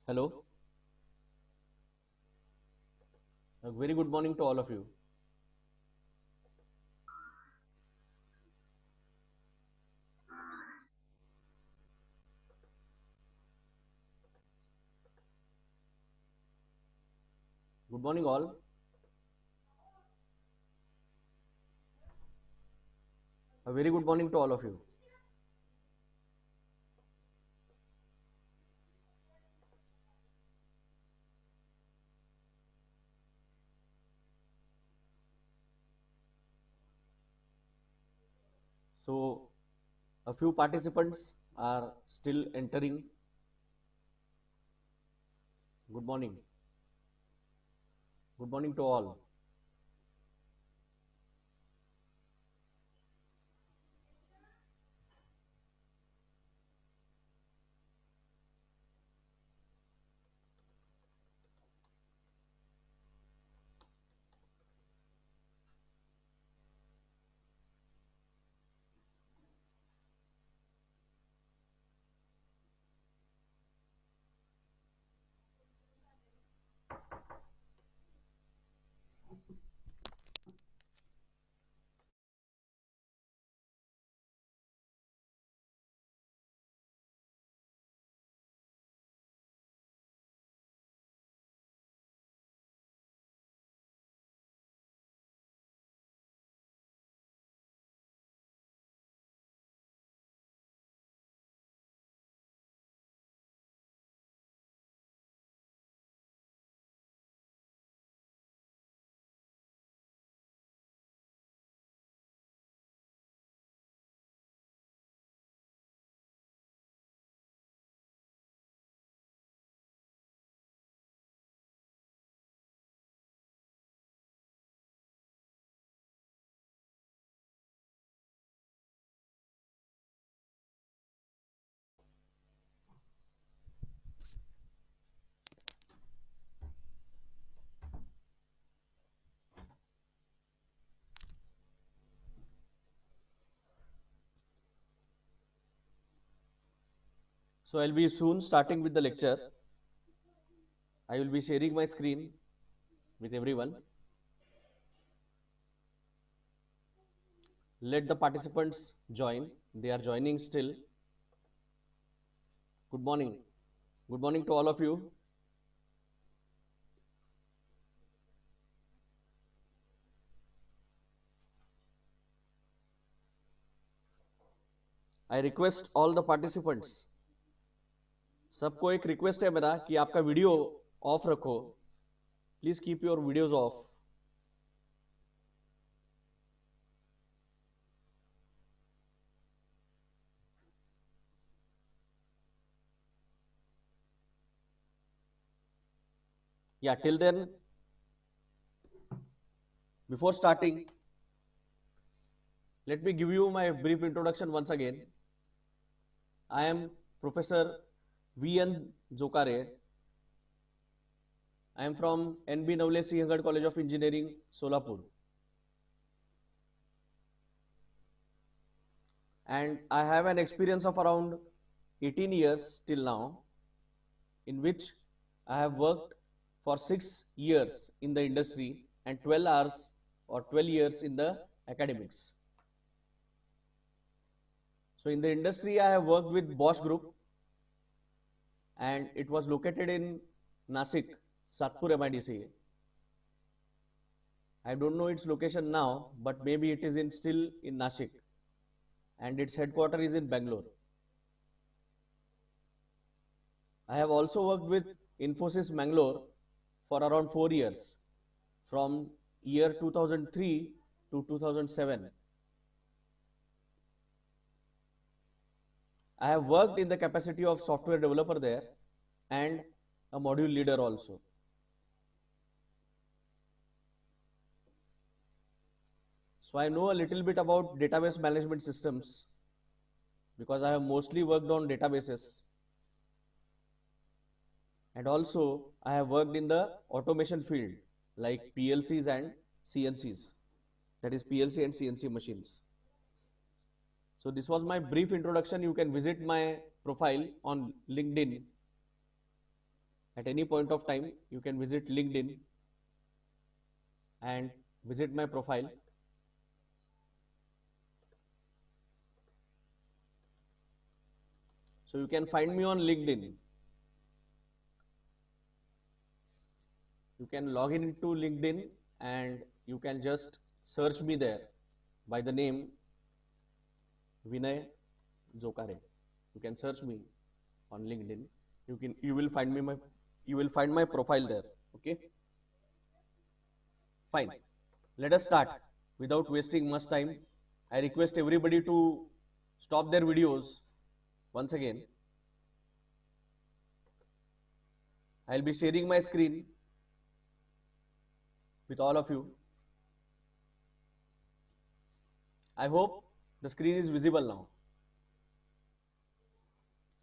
Hello, a very good morning to all of you. Good morning, all. A very good morning to all of you. So, a few participants are still entering. Good morning. Good morning to all. So, I'll be soon starting with the lecture. I will be sharing my screen with everyone. Let the participants join. They are joining still. Good morning. Good morning to all of you. I request all the participants. सबको एक request है मेरा कि आपका video of रखो. Please keep your videos of. Yeah, till then, before starting, let me give you my brief introduction once again. I am Professor V.N. Jokare. I am from N.B. Navle Singhad College of Engineering, Solapur. And I have an experience of around 18 years till now, in which I have worked for 6 years in the industry and 12 hours or 12 years in the academics. So in the industry, I have worked with Bosch Group, and it was located in Nasik, Satpur MIDC. I don't know its location now, but maybe it is in still in Nashik, and its headquarters is in Bangalore. I have also worked with Infosys Bangalore for around 4 years, from year 2003 to 2007. I have worked in the capacity of software developer there and a module leader also. So I know a little bit about database management systems because I have mostly worked on databases, and also I have worked in the automation field like PLCs and CNCs, that is PLC and CNC machines. So this was my brief introduction. You can visit my profile on LinkedIn. At any point of time, you can visit LinkedIn and visit my profile. So you can find me on LinkedIn. You can log in into LinkedIn and you can just search me there by the name Vinay Jokare. You can search me on LinkedIn. You will find my profile there. Okay. Fine. Let us start without wasting much time. I request everybody to stop their videos once again. I'll be sharing my screen with all of you. I hope the screen is visible now.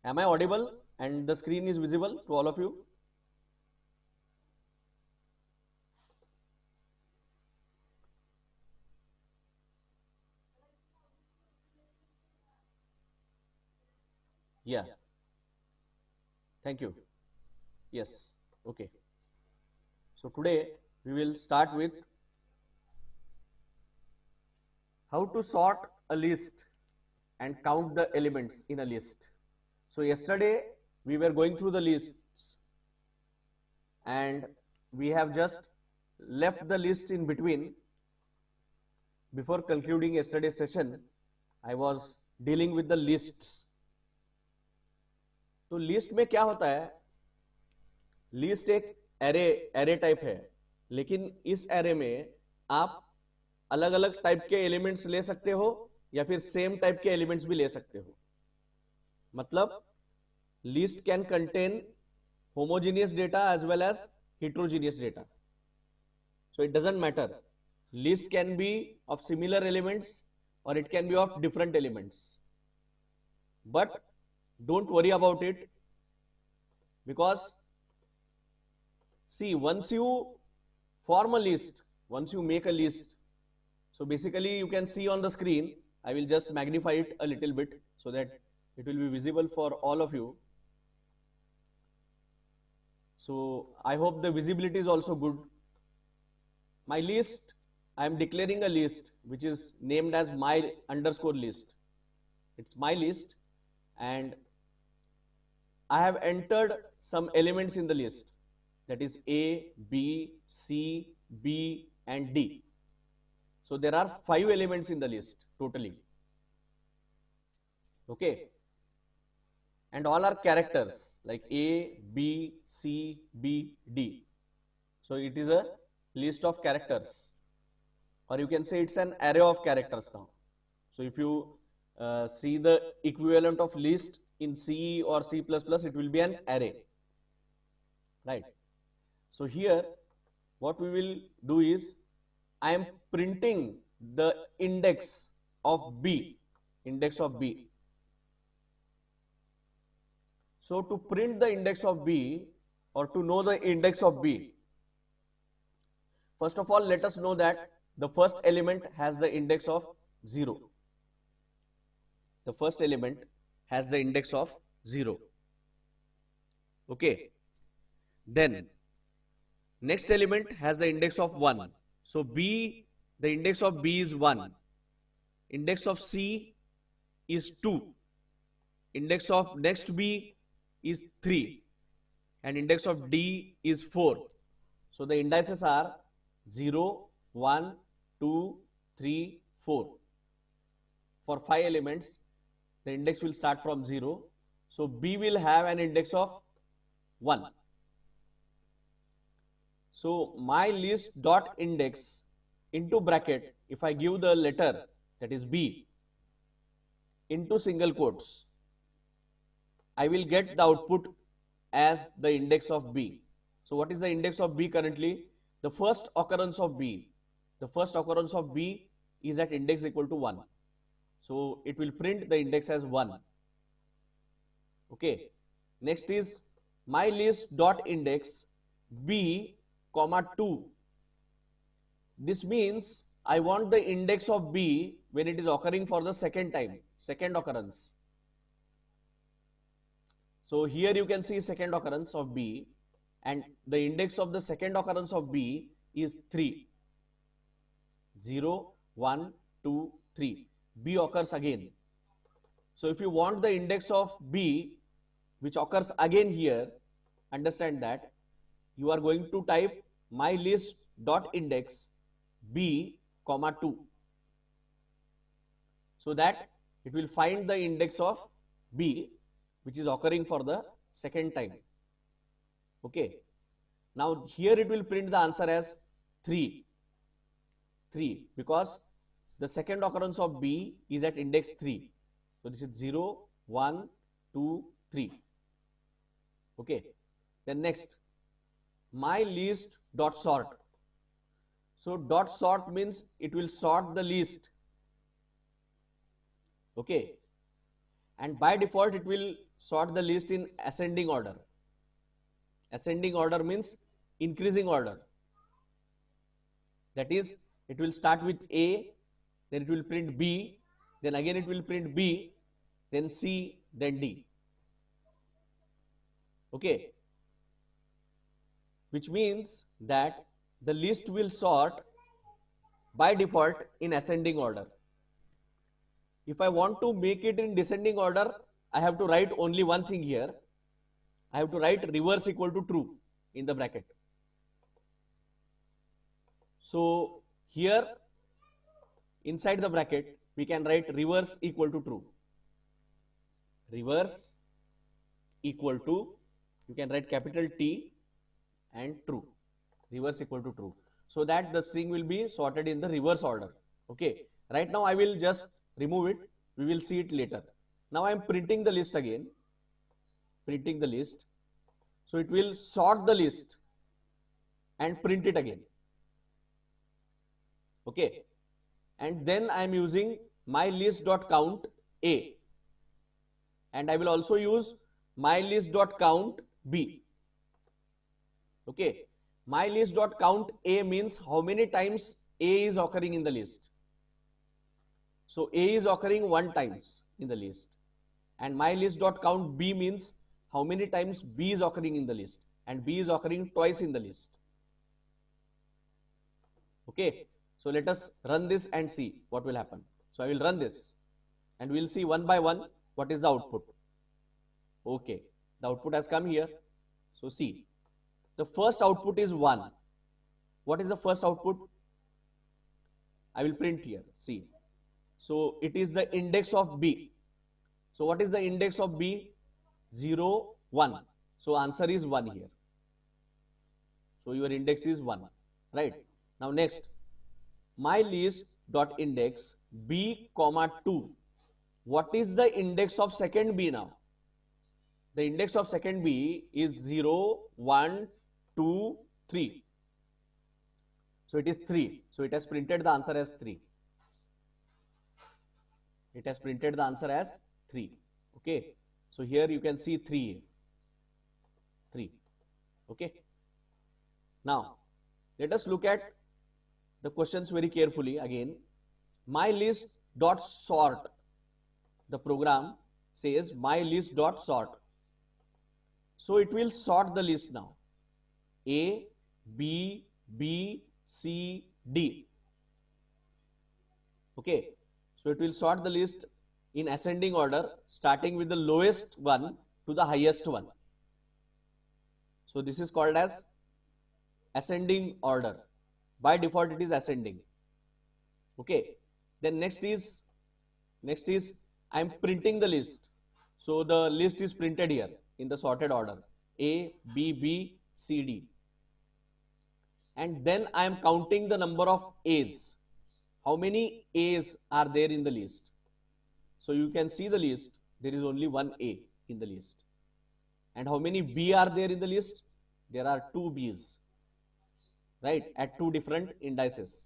Am I audible and the screen is visible to all of you? Yeah. Thank you. Yes. Okay. So today we will start with how to sort a list and count the elements in a list. So yesterday we were going through the lists and we have just left the list in between. Before concluding yesterday's session, I was dealing with the lists. तो list में क्या होता है? List एक array type है, लेकिन इस array में आप अलग अलग टाइप के एलिमेंट्स ले सकते हो या फिर सेम टाइप के एलिमेंट्स भी ले सकते हो. मतलब list can contain homogeneous data as well as heterogeneous data. So it doesn't matter. List can be of similar elements or it can be of different elements. But don't worry about it, because see, once you form a list, once you make a list, so basically you can see on the screen, I will just magnify it a little bit so that it will be visible for all of you. So I hope the visibility is also good. My list, I am declaring a list which is named as my underscore list. It's my list and I have entered some elements in the list, that is A, B, C, B and D. So there are 5 elements in the list totally. Okay. And all are characters like A, B, C, B, D. So it is a list of characters, or you can say it's an array of characters now. So if you see the equivalent of list in C or C++, it will be an array, right? So here what we will do is, I am printing the index of B, So to print the index of B, or to know the index of B, first of all let us know that the first element has the index of 0. The first element has the index of 0. Okay. Then next element has the index of 1. So B, the index of B is 1. Index of C is 2. Index of next B is 3 and index of D is 4. So the indices are 0, 1, 2, 3, 4. For 5 elements, the index will start from 0. So B will have an index of 1. So my list dot index into bracket, if I give the letter, that is B, into single quotes, I will get the output as the index of B. So what is the index of B currently? The first occurrence of B. The first occurrence of B is at index equal to 1. So it will print the index as 1. Okay. Next is my list dot index B comma 2. This means I want the index of B when it is occurring for the second time, second occurrence. So here you can see second occurrence of B. and the index of the second occurrence of B is 3. 0, 1, 2, 3. B occurs again. So if you want the index of B which occurs again here, understand that you are going to type my list dot index B comma 2, so that it will find the index of B which is occurring for the second time. Okay. Now here it will print the answer as 3 because the second occurrence of B is at index 3. So this is 0, 1, 2, 3. Okay. Then next, my list dot sort. So dot sort means it will sort the list. Okay. And by default it will sort the list in ascending order. Ascending order means increasing order. That is, it will start with A, then it will print B, then again it will print B, then C, then D. Okay. Which means that the list will sort by default in ascending order. If I want to make it in descending order, I have to write only one thing here. I have to write reverse equal to true in the bracket. So here inside the bracket we can write reverse equal to true. Reverse equal to, you can write capital T and true. Reverse equal to true. So that the string will be sorted in the reverse order. Okay. Right now I will just remove it. We will see it later. Now I am printing the list again. Printing the list. So it will sort the list and print it again. Okay. And then I am using my list dot count A. And I will also use my list dot count B. Okay. My list dot count A means how many times A is occurring in the list. So A is occurring 1 times in the list. And my list dot count B means how many times B is occurring in the list. And B is occurring twice in the list. Okay. So let us run this and see what will happen. So I will run this and we will see one by one what is the output. Okay. The output has come here. So see. The first output is 1. What is the first output? I will print here. See. So it is the index of B. So what is the index of B? 0, 1. So answer is 1 here. So your index is 1. Right. Now next. My list dot index B comma 2. What is the index of second B now? The index of second B is 0, 1, 2, 3. So it is 3. So it has printed the answer as 3. It has printed the answer as 3. Okay. So here you can see 3. 3. Okay. Now, let us look at the questions very carefully again. My list dot sort. The program says my list dot sort. So it will sort the list now. A, B, B, C, D. Okay. So it will sort the list in ascending order, starting with the lowest one to the highest one. So this is called as ascending order. By default it is ascending. Okay. Then next is I am printing the list. So the list is printed here in the sorted order. A, B, B, C, D. And then I am counting the number of A's. How many A's are there in the list? So you can see the list. There is only one A in the list. And how many B are there in the list? There are 2 B's. Right? At 2 different indices.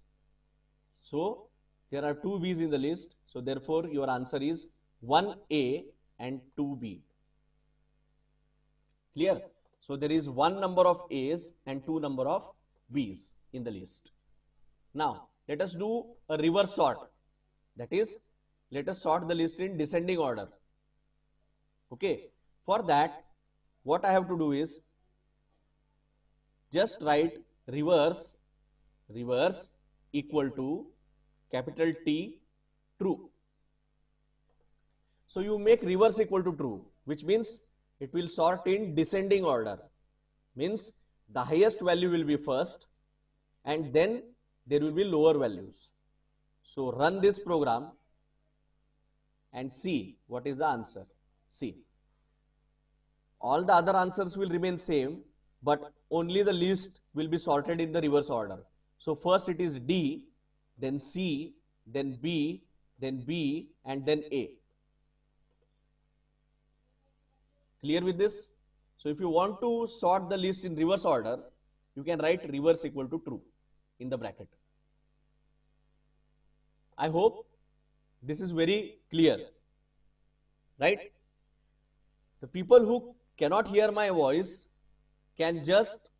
So there are 2 B's in the list. So therefore your answer is 1A and 2B. Clear? So there is 1 number of A's and 2 number of B's in the list. Now let us do a reverse sort. That is, let us sort the list in descending order. Okay. For that, what I have to do is, just write reverse equal to capital T true. So you make reverse equal to true, which means it will sort in descending order. Means the highest value will be first and then there will be lower values. So run this program and see what is the answer. See, all the other answers will remain same, but only the list will be sorted in the reverse order. So first it is D, then C, then B, and then A. Clear with this? So if you want to sort the list in reverse order, you can write reverse equal to true in the bracket. I hope this is very clear, right? The people who cannot hear my voice can just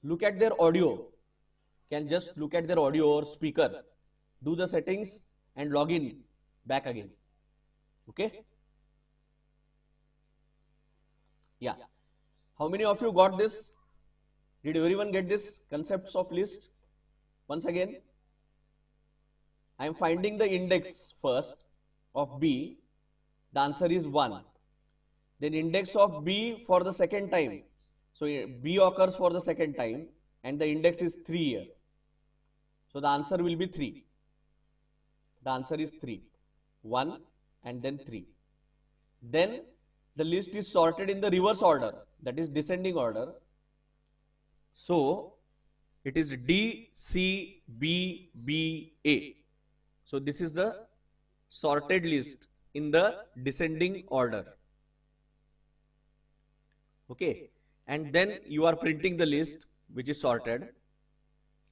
look at their audio, or speaker, do the settings and log in back again. Okay? Yeah. How many of you got this? Did everyone get this concepts of list? Once again, I am finding the index first of B. The answer is 1. Then index of B for the second time. So B occurs for the second time and the index is 3 here. So the answer will be 3. The answer is 3. 1 and then 3. Then the list is sorted in the reverse order, that is descending order. So it is D, C, B, B, A. So this is the sorted list in the descending order. Okay, and then you are printing the list which is sorted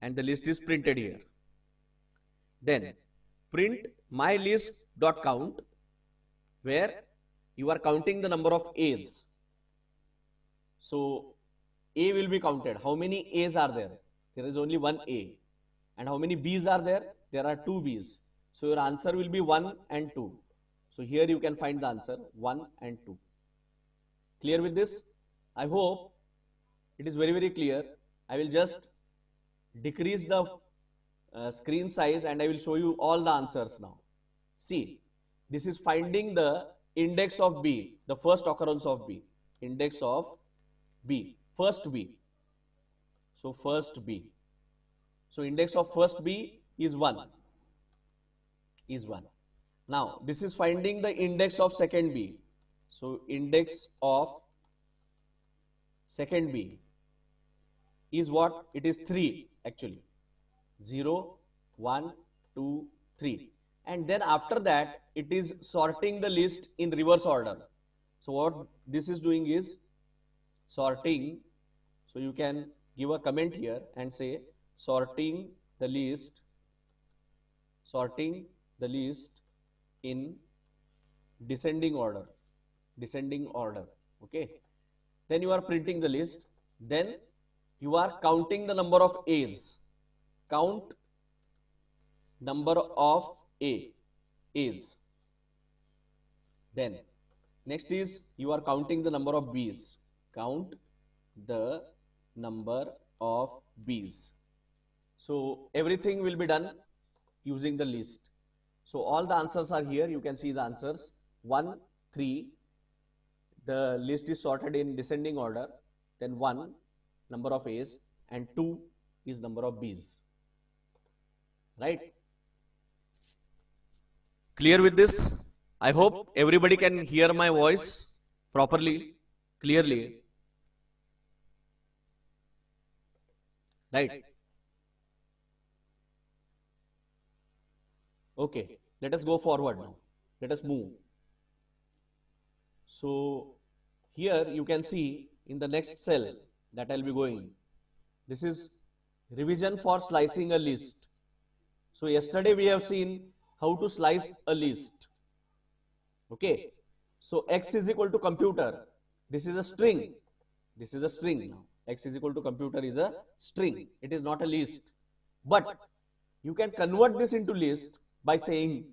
and the list is printed here. Then print mylist.count where you are counting the number of A's. So A will be counted. How many A's are there? There is only one A. And how many B's are there? There are 2 B's. So your answer will be 1 and 2. So here you can find the answer 1 and 2. Clear with this? I hope it is very, very clear. I will just decrease the screen size and I will show you all the answers now. See, this is finding the index of B, the first occurrence of B. Index of B, first B. So first B. So index of first B is 1. Now this is finding the index of second B. So index of second B is what? It is 3 actually. 0, 1, 2, 3. And then after that it is sorting the list in reverse order. So what this is doing is sorting. So you can give a comment here and say sorting the list in descending order. Okay. Then you are printing the list. Then you are counting the number of A's. Count number of A's. Then next is you are counting the number of B's. Count the number of B's. So everything will be done using the list. So all the answers are here. You can see the answers 1, 3. The list is sorted in descending order. Then 1 number of A's and 2 is number of B's. Right? Clear with this? I hope everybody can hear my voice properly, clearly. Right? Okay, let us go forward now. Let us move. So here you can see in the next cell that I'll be going. This is revision for slicing a list. So yesterday we have seen how to slice a list. Okay. So x is equal to computer. This is a string. This is a string now. X is equal to computer is a string. It is not a list. But you can convert this into list by saying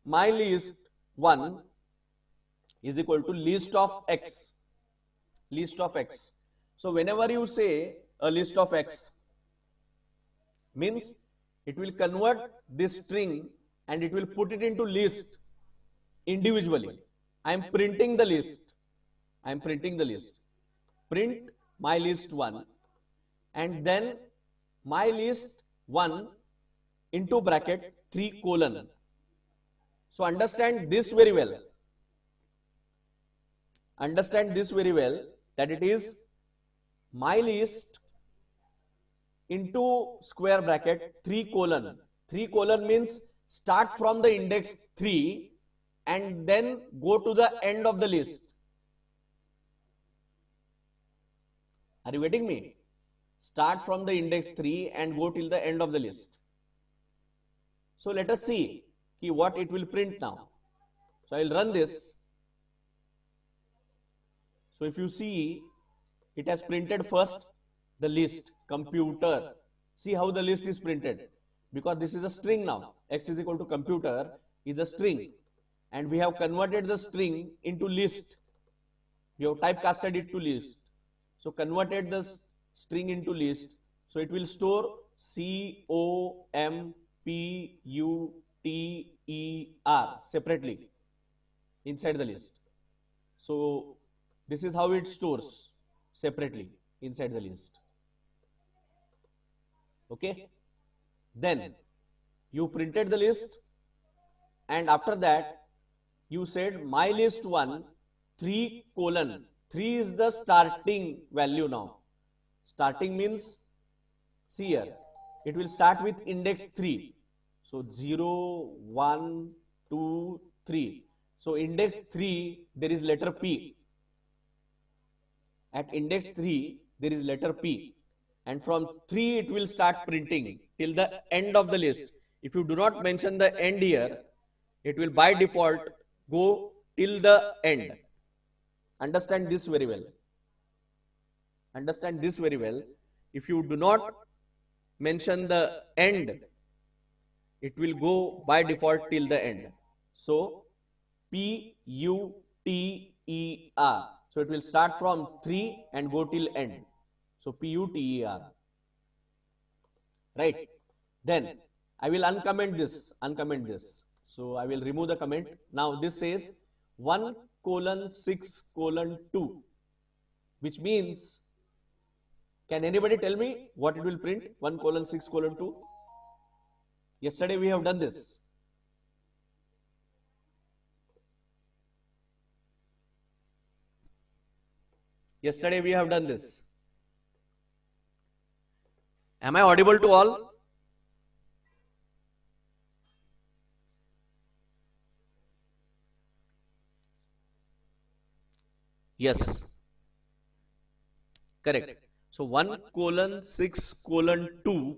my list 1 is equal to list of x. List of x. So whenever you say a list of X, means it will convert this string and it will put it into list individually. I am printing the list. I am printing the list. Print my list 1 and then my list 1 into bracket 3 colon. So understand this very well. Understand this very well that it is my list into square bracket 3 colon. 3 colon means start from the index 3 and then go to the end of the list. Are you getting me? Start from the index 3 and go till the end of the list. So let us see what it will print now. So I will run this. So if you see, it has printed first the list, computer. See how the list is printed. Because this is a string now. X is equal to computer is a string. And we have converted the string into list. We have typecasted it to list. So converted the string into list. So it will store COMPUTER separately inside the list. So this is how it stores separately inside the list. Okay. Then you printed the list and after that you said my list 1 3 colon. 3 is the starting value now. Starting means, see here, it will start with index 3. So 0, 1, 2, 3. So index 3 there is letter P. At index 3 there is letter P. And from 3 it will start printing till the end of the list. If you do not mention the end here, it will by default go till the end. Understand this very well. Understand this very well. If you do not mention the end, it will go by default till the end. So PUTER. So it will start from 3 and go till end. So PUTER. Right. Then I will uncomment this. Uncomment this. So I will remove the comment. Now this says 1:6:2, which means, can anybody tell me what it will print? 1:6:2. Yesterday we have done this. Yesterday we have done this. Am I audible to all? Yes. Correct. So 1:6:2.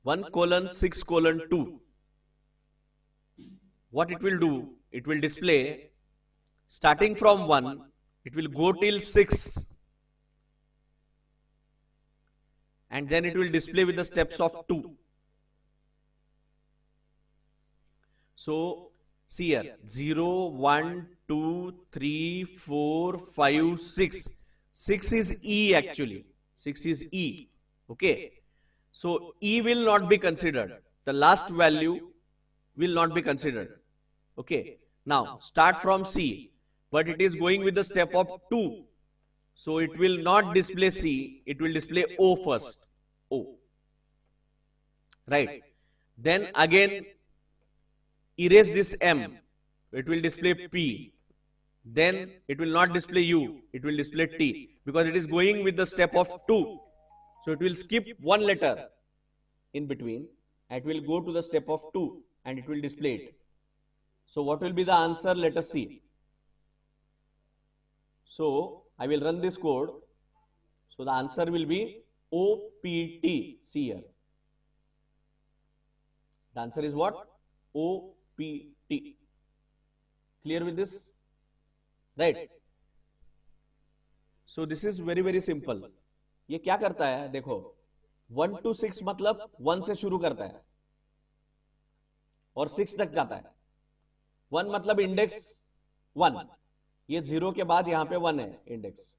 1:6:2. What it will do? It will display starting from 1, it will go till 6. And then it will display with the steps of 2. So see here, 0, 1, 2, 3, 4, 5, 6. 6 is E actually. 6 is E. Okay. So E will not be considered. The last value will not be considered. Okay. Now start from C, but it is going with the step of 2. So it will not display C, it will display O first. O. Right. Then again erase this M, it will display P. Then it will not display U, it will display T, because it is going with the step of 2. So it will skip one letter in between, and it will go to the step of 2 and it will display it. So what will be the answer? Let us see. So I will run this code. So the answer will be OPT. See here. The answer is what? OPT. Clear with this? Right. So this is very very simple. ये क्या करता है? देखो, 1 to 6 मतलब 1 से शुरू करता है और 6 तक जाता है. 1 मतलब इंडेक्स 1 ये 0 के बाद यहाँ पे 1 है, इंडेक्स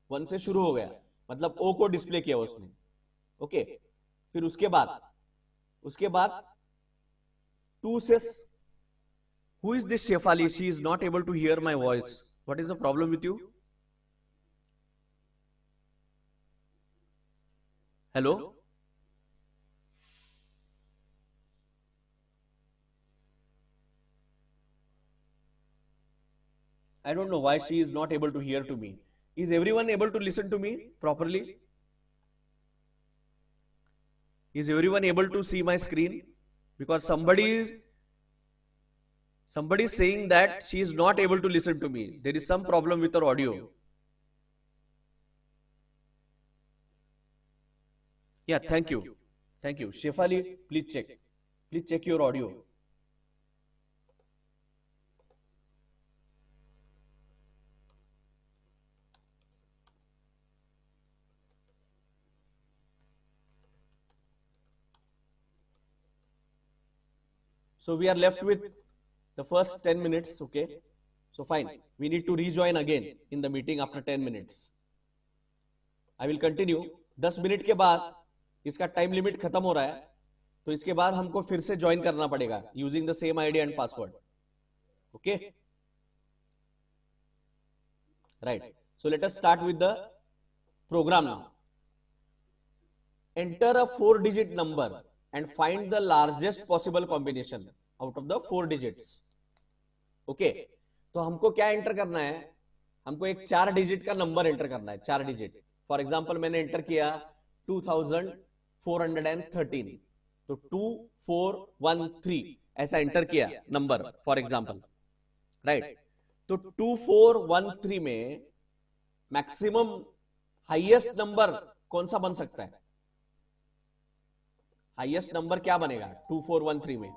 1 से शुरू हो गया, मतलब O को डिस्प्ले किया उसने। ओके, फिर उसके बाद 2 से, who is this Shefali? She is not able to hear my voice. What is the problem with you? Hello? I don't know why she is not able to hear to me. Is everyone able to listen to me properly? Is everyone able to see my screen? Because somebody is saying that she is not able to listen to me. There is some problem with her audio. Yeah, thank you. Thank you. Shefali, please check. Please check your audio. So we are left with the first 10 minutes, okay? So fine, we need to rejoin again in the meeting after 10 minutes. I will continue. 10 minute के बाद इसका time limit खत्म हो रहा है, तो इसके बाद हमको फिर से ज्वाइन करना पड़ेगा using the same ID and password. Okay, right. So let us start with the program now. Enter a 4-digit number and find the largest possible combination out of the 4 digits. Okay, तो हमको क्या enter करना है? हमको एक 4 digit का number enter करना है, 4 डिजिट. फॉर एग्जांपल मैंने एंटर किया 2413, तो 2413 ऐसा एंटर किया नंबर फॉर एग्जांपल, राइट. तो 2413 में मैक्सिमम हाईएस्ट नंबर कौन सा बन सकता है? हाईएस्ट नंबर क्या बनेगा 2413 में?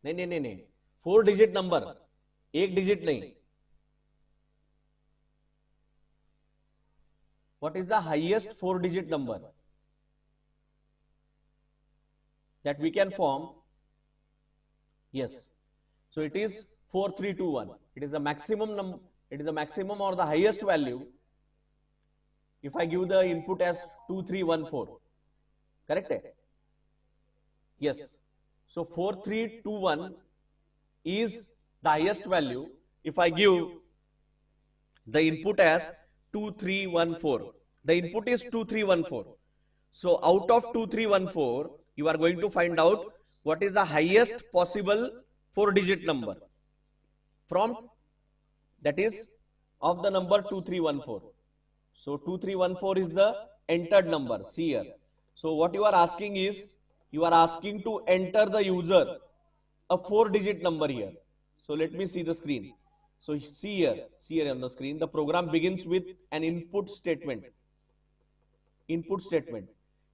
नहीं, 4 डिजिट नंबर, 1 डिजिट नहीं. What is the highest 4-digit number that we can form? Yes, so it is 4321. It is a maximum number. It is a maximum or the highest value. If I give the input as 2314, correct? Yes. So 4321 is the highest value. If I give the input as 2314, the input is 2314. So out of 2314, you are going to find out what is the highest possible 4-digit number from, that is of the number 2314. So 2314 is the entered number. See here. So what you are asking is, you are asking to enter the user a 4-digit number here. So let me see the screen. So see here on the screen, the program begins with an input statement,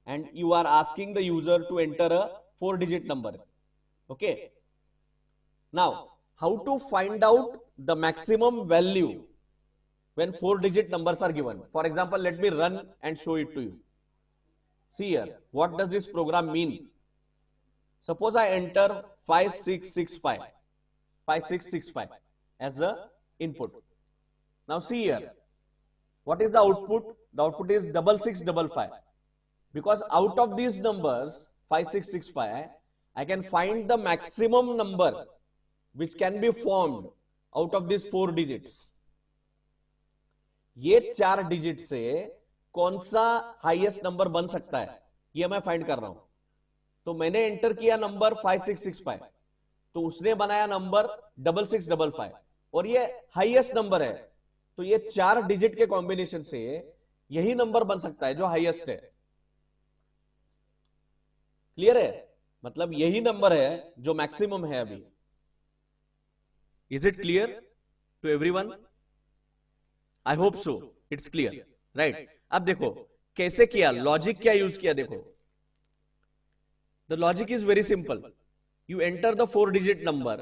and you are asking the user to enter a 4-digit number. Okay. Now, how to find out the maximum value when 4-digit numbers are given? For example, let me run and show it to you. See here, what does this program mean? Suppose I enter 5665 as the input. Now see here, what is the output? The output is 6655. Because out of these numbers 5665, I can find the maximum number which can be formed out of these 4 digits. ये 4 digit से कौन सा highest number बन सकता है, ये मैं find कर रहा हूं. तो मैंने एंटर किया नंबर 5665, तो उसने बनाया नंबर 6655, और ये हाईएस्ट नंबर है. तो ये 4 डिजिट के कॉम्बिनेशन से यही नंबर बन सकता है जो हाईएस्ट है. क्लियर है? मतलब यही नंबर है जो मैक्सिमम है अभी. Is it clear to everyone? I hope so it's clear, right. अब देखो कैसे किया, लॉजिक क्या यूज किया. देखो, the logic is very simple. You enter the 4-digit number.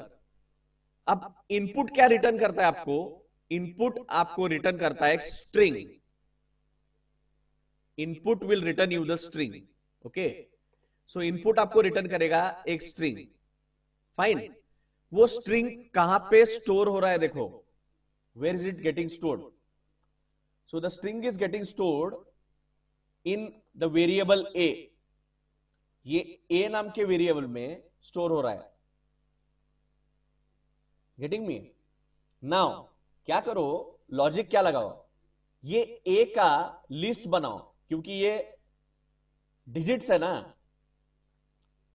अब इनपुट क्या रिटर्न करता है आपको? इनपुट आपको रिटर्न करता है एक string. Input will return you the string. Okay, so input आपको रिटर्न करेगा एक स्ट्रिंग. फाइन. वो स्ट्रिंग कहां पे स्टोर हो रहा है, देखो, where is it getting stored? So the string is getting stored in the variable A. ये ए नाम के वेरिएबल में स्टोर हो रहा है। Getting me? नाउ क्या करो, लॉजिक क्या लगाओ, ये ए का लिस्ट बनाओ, क्योंकि ये डिजिट्स है ना।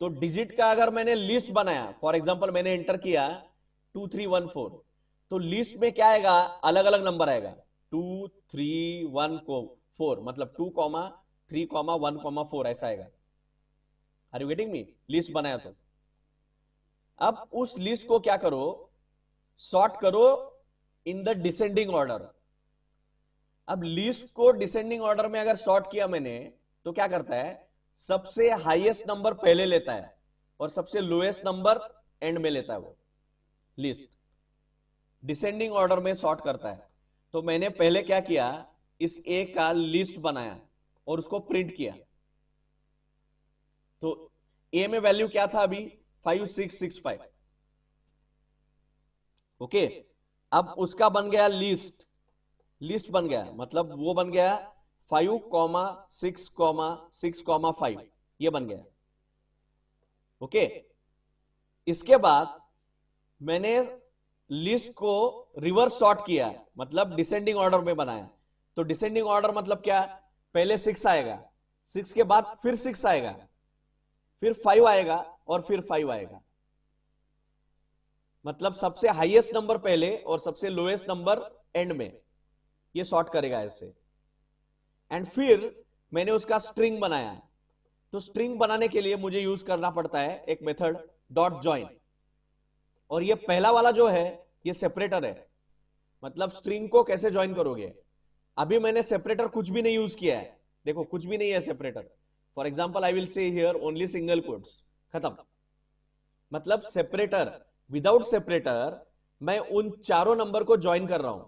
तो डिजिट का अगर मैंने लिस्ट बनाया, फॉर एग्जांपल मैंने एंटर किया 2314, तो लिस्ट में क्या आएगा, अलग अलग नंबर आएगा, 2 3 1 4, मतलब 2 3 1 4 ऐसा आएगा। Are you getting me? List बनाया तो अब उस लिस्ट को क्या करो, सॉर्ट करो इन द डिसेंडिंग ऑर्डर। अब लिस्ट को डिसेंडिंग ऑर्डर में अगर सॉर्ट किया मैंने, तो क्या करता है, सबसे हाईएस्ट नंबर पहले लेता है और सबसे लोएस्ट नंबर एंड में लेता है। वो लिस्ट डिसेंडिंग ऑर्डर में सॉर्ट करता है। तो मैंने पहले क्या किया, इस ए का लिस्ट बनाया और उसको प्रिंट किया। तो ए में वैल्यू क्या था अभी, 5665। ओके, अब उसका बन गया लिस्ट, लिस्ट बन गया, मतलब वो बन गया 5, 6, 6, 5, ये बन गया। ओके, इसके बाद मैंने लिस्ट को रिवर्स सॉर्ट किया, मतलब डिसेंडिंग ऑर्डर में बनाया। तो डिसेंडिंग ऑर्डर मतलब क्या, पहले 6 आएगा, 6 के बाद फिर 6 आएगा, फिर 5 आएगा और फिर 5 आएगा। मतलब सबसे हाईएस्ट नंबर पहले और सबसे लोएस्ट नंबर एंड में, ये सॉर्ट करेगा ऐसे। एंड फिर मैंने उसका स्ट्रिंग बनाया। तो स्ट्रिंग बनाने के लिए मुझे यूज करना पड़ता है एक मेथड डॉट जॉइन, और ये पहला वाला जो है ये सेपरेटर है। मतलब स्ट्रिंग को कैसे ज्वाइन करोगे, अभी मैंने सेपरेटर कुछ भी नहीं यूज किया है, देखो कुछ भी नहीं है separator. For example I will say here only single quotes, खत्म। मतलब सेपरेटर, विदाउट सेपरेटर मैं उन चारों नंबर को ज्वाइन कर रहा हूं,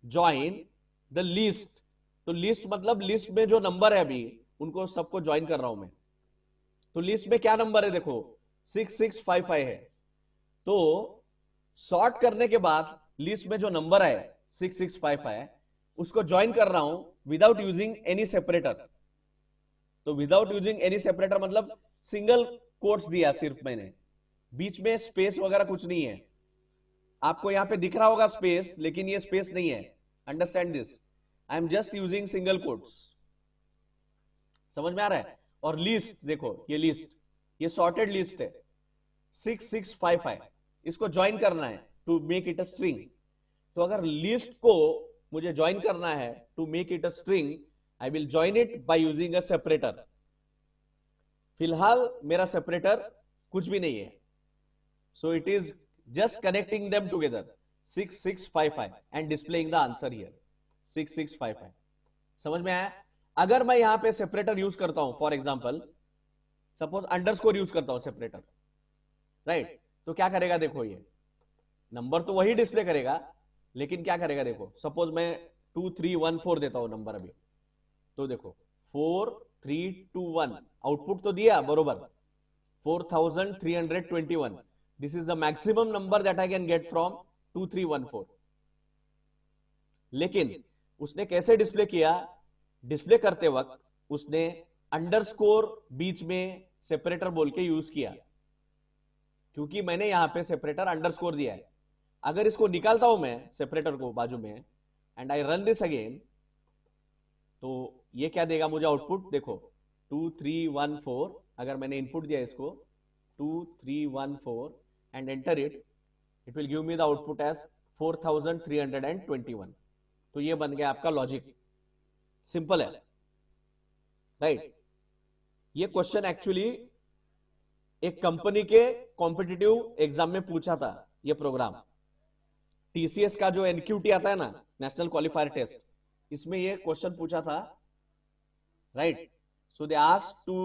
ज्वाइन द लिस्ट। तो लिस्ट मतलब लिस्ट में जो नंबर है अभी उनको सबको ज्वाइन कर रहा हूं मैं। तो लिस्ट में क्या नंबर है, देखो 6655 है। तो सॉर्ट करने के बाद लिस्ट में जो नंबर है 6655, उसको ज्वाइन कर रहा हूं विदाउट यूजिंग एनी सेपरेटर। तो विदाउट यूजिंग एनी सेपरेटर मतलब सिंगल कोट्स दिया सिर्फ मैंने, बीच में स्पेस वगैरह कुछ नहीं है। आपको यहां पे दिख रहा होगा स्पेस, लेकिन ये स्पेस नहीं है। Understand this, I am just using single quotes. समझ में आ रहा है? और लिस्ट देखो, ये लिस्ट, ये सॉर्टेड लिस्ट है 6655, इसको ज्वाइन करना है to make it a string. तो अगर लिस्ट को मुझे ज्वाइन करना है to make it a string, I will join it by using a separator. फिलहाल मेरा सेपरेटर कुछ भी नहीं है, so it is just connecting them together 6655 and displaying the answer here 6655। समझ में आया? अगर मैं यहां पे सेपरेटर यूज करता हूं, for example suppose underscore use करता हूं सेपरेटर, राइट, तो क्या करेगा, देखो ये नंबर तो वही डिस्प्ले करेगा, लेकिन क्या करेगा, देखो सपोज मैं 2314 देता हूं नंबर अभी, तो देखो 4321 आउटपुट तो दिया बरोबर, 4321, this is the maximum number that I can get from 2314। लेकिन उसने कैसे डिस्प्ले किया, डिस्प्ले करते वक्त उसने अंडरस्कोर बीच में सेपरेटर बोल के यूज किया, क्योंकि मैंने यहां पे सेपरेटर अंडरस्कोर दिया है। अगर इसको निकालता हूं मैं सेपरेटर को बाजू में and I run this again, तो ये क्या देगा मुझे आउटपुट, देखो 2314। अगर मैंने इनपुट दिया इसको 2314 and enter it, it will give me the output as 4321। तो ये बन गया आपका लॉजिक, सिंपल है, राइट। ये क्वेश्चन एक्चुअली एक कंपनी के कॉम्पिटिटिव एग्जाम में पूछा था। ये प्रोग्राम टीसीएस का जो एनक्यूटी आता है ना, नेशनल क्वालिफायर टेस्ट, इसमें ये क्वेश्चन पूछा था, right. So they asked to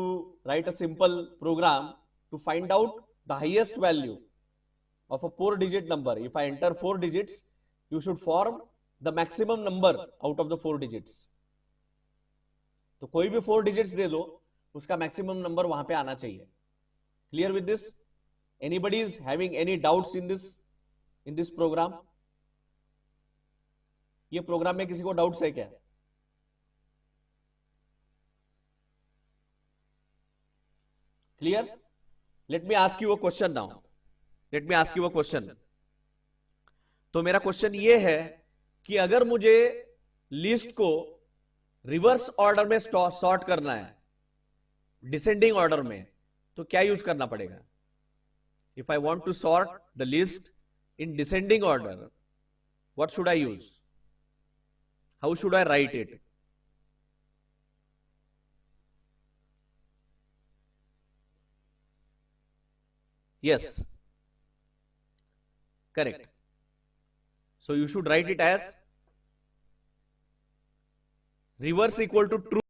write a simple program to find out the highest value of a 4-digit number. If I enter 4 digits, you should form the maximum number out of the 4 digits. तो कोई भी 4 digits दे दो, उसका maximum number वहां पे आना चाहिए। Clear with this? Anybody is having any doubts in this program? ये प्रोग्राम में किसी को डाउट्स है क्या? Clear? Let me ask you a question now. Let me ask you a question. तो मेरा क्वेश्चन ये है कि अगर मुझे लिस्ट को रिवर्स ऑर्डर में सॉर्ट करना है, डिसेंडिंग ऑर्डर में, तो क्या यूज करना पड़ेगा? If I want to sort the list in descending order, what should I use? How should I write it? Yes, correct. So you should write it as reverse equal to true